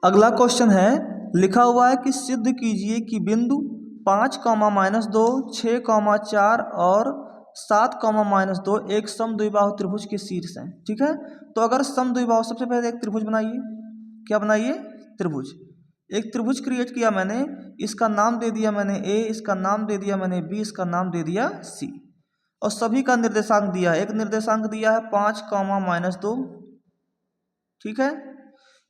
अगला क्वेश्चन है, लिखा हुआ है कि सिद्ध कीजिए कि बिंदु 5, -2, 6, 4 और 7, -2 एक समद्विबाहु त्रिभुज के शीर्ष हैं। ठीक है, तो अगर समद्विबाहु, सबसे पहले एक त्रिभुज बनाइए। क्या बनाइए? त्रिभुज। एक त्रिभुज क्रिएट किया मैंने, इसका नाम दे दिया मैंने ए, इसका नाम दे दिया मैंने बी, इसका नाम दे दिया सी, और सभी का निर्देशांक दिया है। एक निर्देशांक दिया है 5, -2। ठीक है,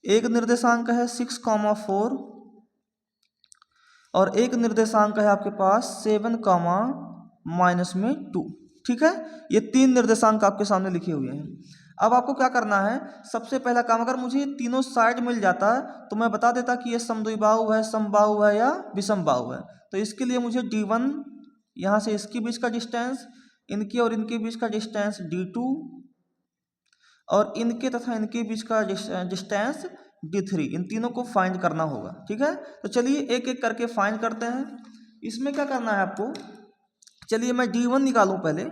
एक निर्देशांक है 6, 4 और एक निर्देशांक है आपके पास 7, -2। ठीक है, ये 3 निर्देशांक आपके सामने लिखे हुए हैं। अब आपको क्या करना है, सबसे पहला काम, अगर मुझे तीनों साइड मिल जाता तो मैं बता देता कि ये समद्विबाहु है, समबाहु है या विषमबाहु है। तो इसके लिए मुझे D1, यहाँ से इसके बीच का डिस्टेंस, इनके और इनके बीच का डिस्टेंस D2 और इनके तथा इनके बीच का डिस्टेंस D3, इन तीनों को फाइंड करना होगा। ठीक है, तो चलिए एक एक करके फाइंड करते हैं। इसमें क्या करना है आपको, चलिए मैं D1 निकालूं पहले।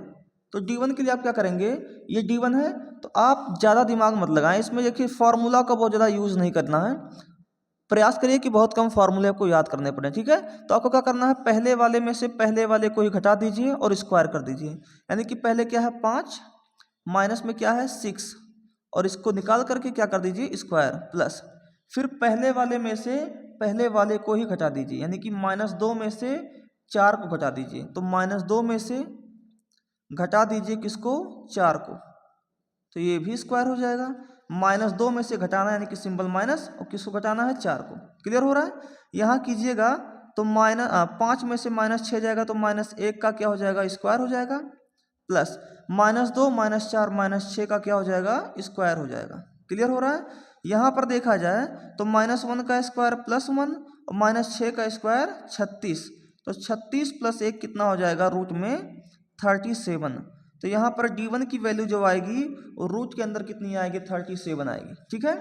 तो D1 के लिए आप क्या करेंगे, ये D1 है, तो आप ज़्यादा दिमाग मत लगाएं इसमें। देखिए फॉर्मूला का बहुत ज़्यादा यूज़ नहीं करना है, प्रयास करिए कि बहुत कम फार्मूले आपको याद करने पड़े। ठीक है, तो आपको क्या करना है, पहले वाले में से पहले वाले को ही घटा दीजिए और स्क्वायर कर दीजिए। यानी कि पहले क्या है 5, माइनस में क्या है 6, और इसको निकाल करके क्या कर दीजिए स्क्वायर, प्लस फिर पहले वाले में से पहले वाले को ही घटा दीजिए। यानी कि -2 में से 4 को घटा दीजिए, तो -2 में से घटा दीजिए किसको, 4 को, तो ये भी स्क्वायर हो जाएगा। -2 में से घटाना यानी कि सिंबल माइनस, और किसको घटाना है, 4 को। क्लियर हो रहा है? यहाँ कीजिएगा तो 5 में से -6 जाएगा तो -1 का क्या हो जाएगा, स्क्वायर हो जाएगा, प्लस -2, -4, -6 का क्या हो जाएगा, स्क्वायर हो जाएगा। क्लियर हो रहा है? यहाँ पर देखा जाए तो -1 का स्क्वायर +1 और -6 का स्क्वायर 36, तो 36 + 1 कितना हो जाएगा, रूट में 37। तो यहाँ पर D1 की वैल्यू जो आएगी वो रूट के अंदर कितनी आएगी, 37 आएगी। ठीक है,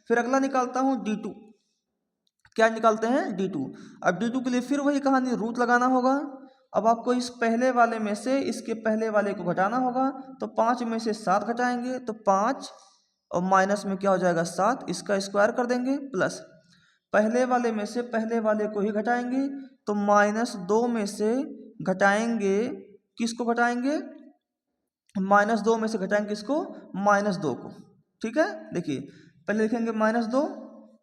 फिर अगला निकालता हूँ D2। क्या निकालते हैं, D2। अब D2 के लिए फिर वही कहानी, रूट लगाना होगा। अब आपको इस पहले वाले में से इसके पहले वाले को घटाना होगा, तो 5 में से 7 घटाएंगे तो 5 और माइनस में क्या हो जाएगा 7, इसका स्क्वायर कर देंगे, प्लस पहले वाले में से पहले वाले को ही घटाएंगे, तो -2 में से घटाएंगे, किसको घटाएंगे, -2 में से घटाएंगे किसको, -2 को। ठीक है, देखिए पहले लिखेंगे -2,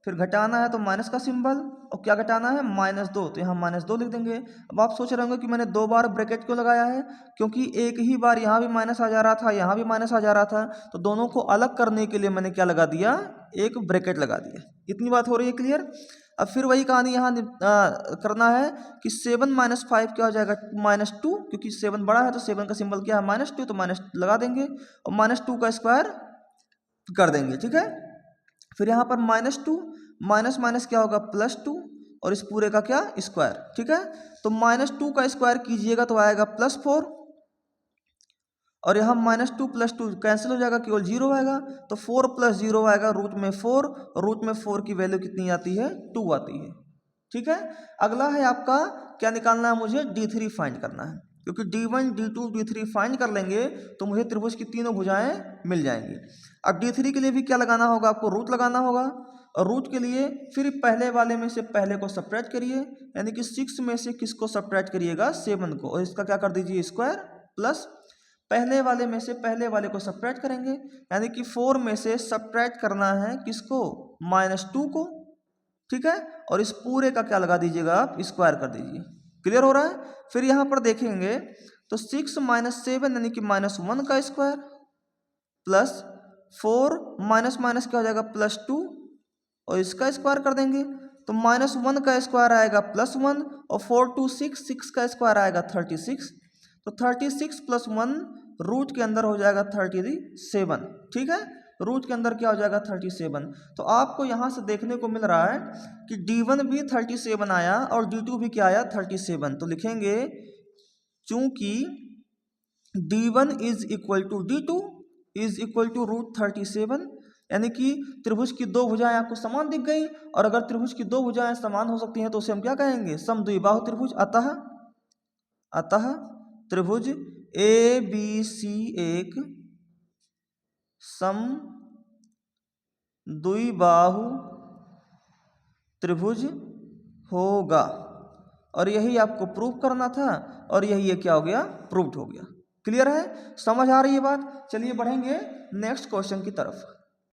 फिर घटाना है तो माइनस का सिंबल, और क्या घटाना है, -2, तो यहाँ -2 लिख देंगे। अब आप सोच रहे होंगे कि मैंने 2 बार ब्रैकेट क्यों लगाया है, क्योंकि एक ही बार यहाँ भी माइनस आ जा रहा था, यहाँ भी माइनस आ जा रहा था, तो दोनों को अलग करने के लिए मैंने क्या लगा दिया, एक ब्रैकेट लगा दिया। इतनी बात हो रही है क्लियर? अब फिर वही कहानी यहाँ करना है कि 7 - 5 क्या हो जाएगा, -2, क्योंकि 7 बड़ा है तो 7 का सिंबल क्या है, -2, तो माइनस लगा देंगे और -2 का स्क्वायर कर देंगे। ठीक है, फिर यहाँ पर -2 माइनस माइनस क्या होगा, +2, और इस पूरे का क्या, स्क्वायर। ठीक है, तो -2 का स्क्वायर कीजिएगा तो आएगा +4, और यहाँ -2 + 2 कैंसिल हो जाएगा, केवल 0 आएगा, तो 4 + 0 आएगा, रूट में 4, और रूट में 4 की वैल्यू कितनी आती है, 2 आती है। ठीक है, अगला है आपका क्या निकालना है, मुझे D3 फाइंड करना है, क्योंकि D1, D2, D3 फाइंड कर लेंगे तो मुझे त्रिभुज की तीनों भुजाएं मिल जाएंगी। अब D3 के लिए भी क्या लगाना होगा, आपको रूट लगाना होगा, और रूट के लिए फिर पहले वाले में से पहले को सब्ट्रैक्ट करिए, यानी कि 6 में से किसको सब्ट्रैक्ट करिएगा, 7 को, और इसका क्या कर दीजिए स्क्वायर, प्लस पहले वाले में से पहले वाले को सब्ट्रैक्ट करेंगे, यानी कि 4 में से सब्ट्रैक्ट करना है किसको, -2 को। ठीक है, और इस पूरे का क्या लगा दीजिएगा, आप स्क्वायर कर दीजिए। क्लियर हो रहा है? फिर यहाँ पर देखेंगे तो 6 - 7 यानी कि -1 का स्क्वायर, प्लस 4 माइनस माइनस क्या हो जाएगा, +2, और इसका स्क्वायर कर देंगे, तो -1 का स्क्वायर आएगा +1, और 4 2 6, 6 का स्क्वायर आएगा 36, तो 36 + 1 रूट के अंदर हो जाएगा 37। ठीक है, रूट के अंदर क्या हो जाएगा 37। तो आपको यहाँ से देखने को मिल रहा है कि D1 भी 37 आया और D2 भी क्या आया, 37। तो लिखेंगे चूंकि D1 = D2 √37, यानी कि त्रिभुज की दो भुजाएं आपको समान दिख गई, और अगर त्रिभुज की दो भुजाएं समान हो सकती हैं तो उसे हम क्या कहेंगे, समद्विबाहु त्रिभुज। अतः त्रिभुज ABC एक समद्विबाहु त्रिभुज होगा। और यही आपको प्रूव करना था और यही ये क्या हो गया, प्रूव्ड हो गया। क्लियर है, समझ आ रही है बात। चलिए बढ़ेंगे नेक्स्ट क्वेश्चन की तरफ।